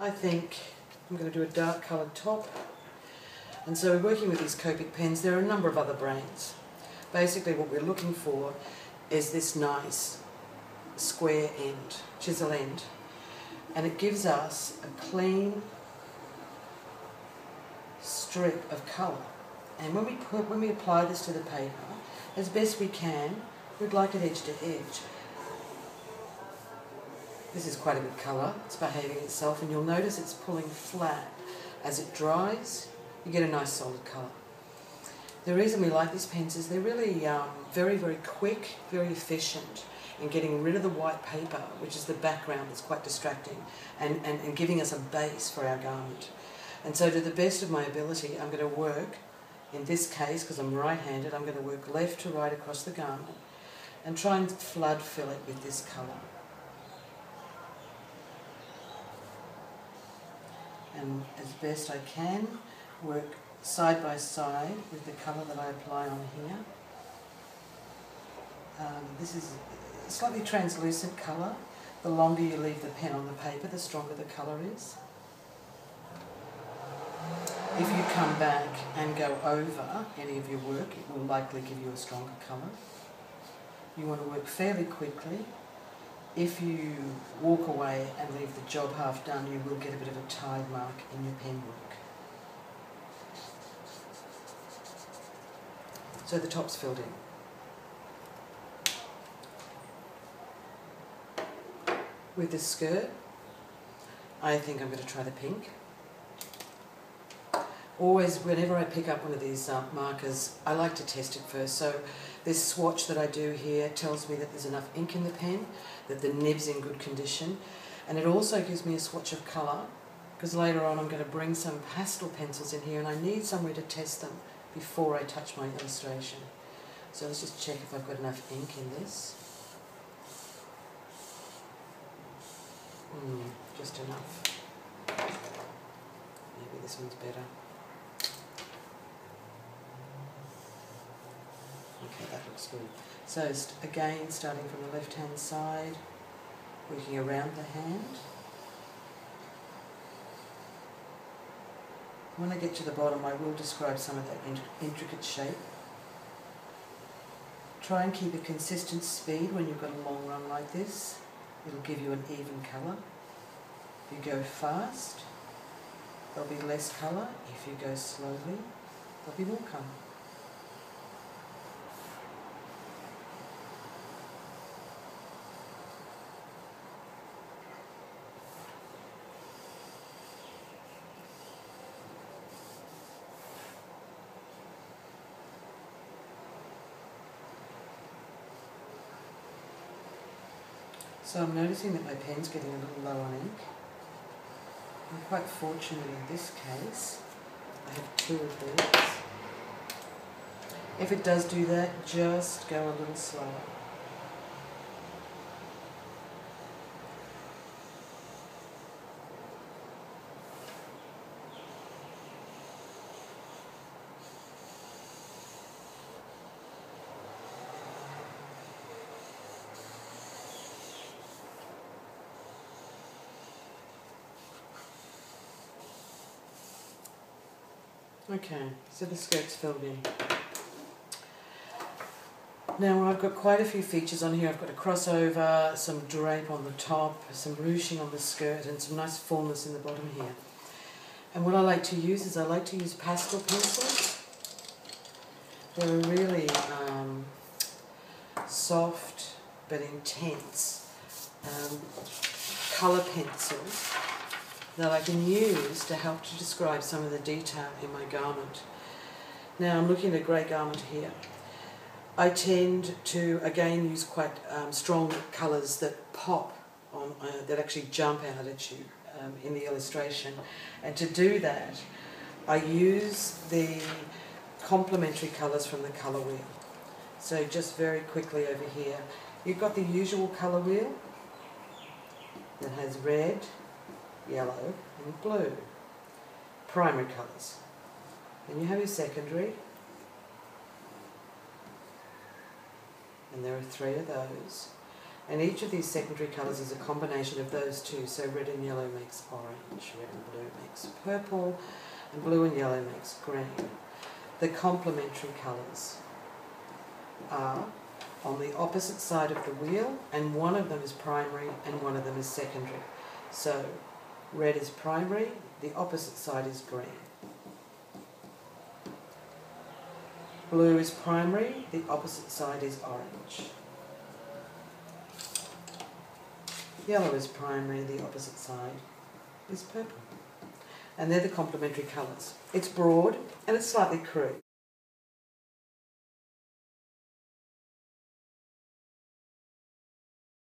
I think I'm going to do a dark coloured top. And so we're working with these Copic pens. There are a number of other brands. Basically what we're looking for is this nice square end, chisel end. And it gives us a clean strip of colour. And when we apply this to the paper, as best we can, we'd like it edge to edge. This is quite a good colour. It's behaving itself, and you'll notice it's pulling flat. As it dries, you get a nice solid colour. The reason we like these pens is they're really very, very quick, very efficient in getting rid of the white paper, which is the background that's quite distracting, and giving us a base for our garment. And so to the best of my ability, I'm going to work, in this case, because I'm right-handed, I'm going to work left to right across the garment and try and flood fill it with this colour. And as best I can, work side by side with the colour that I apply on here. This is a slightly translucent colour. The longer you leave the pen on the paper, the stronger the colour is. If you come back and go over any of your work, it will likely give you a stronger colour. You want to work fairly quickly. If you walk away and leave the job half done, you will get a bit of a tide mark in your pen work. So the top's filled in. With this skirt, I think I'm going to try the pink. Always, whenever I pick up one of these markers, I like to test it first. So this swatch that I do here tells me that there's enough ink in the pen, that the nib's in good condition, and it also gives me a swatch of colour, because later on I'm going to bring some pastel pencils in here, and I need somewhere to test them before I touch my illustration. So let's just check if I've got enough ink in this. Just enough. Maybe this one's better. Okay, that looks good. So again, starting from the left-hand side, working around the hand. When I get to the bottom, I will describe some of that intricate shape. Try and keep a consistent speed when you've got a long run like this. It'll give you an even colour. If you go fast, there'll be less colour. If you go slowly, there'll be more colour. So I'm noticing that my pen's getting a little low on ink. I'm quite fortunate in this case. I have two of these. If it does do that, just go a little slower. Okay, so the skirt's filled in. Now I've got quite a few features on here. I've got a crossover, some drape on the top, some ruching on the skirt, and some nice fullness in the bottom here. And what I like to use is I like to use pastel pencils. They're really soft but intense colour pencils that I can use to help to describe some of the detail in my garment. Now I'm looking at a grey garment here. I tend to again use quite strong colours that pop on, that actually jump out at you in the illustration, and to do that I use the complementary colours from the colour wheel. So just very quickly over here, you've got the usual colour wheel that has red, yellow and blue, primary colours. Then you have your secondary, and there are 3 of those. And each of these secondary colours is a combination of those two. So red and yellow makes orange, red and blue makes purple, and blue and yellow makes green. The complementary colours are on the opposite side of the wheel, and one of them is primary and one of them is secondary. So red is primary, the opposite side is green. Blue is primary, the opposite side is orange. Yellow is primary, the opposite side is purple. And they're the complementary colours. It's broad and it's slightly crude.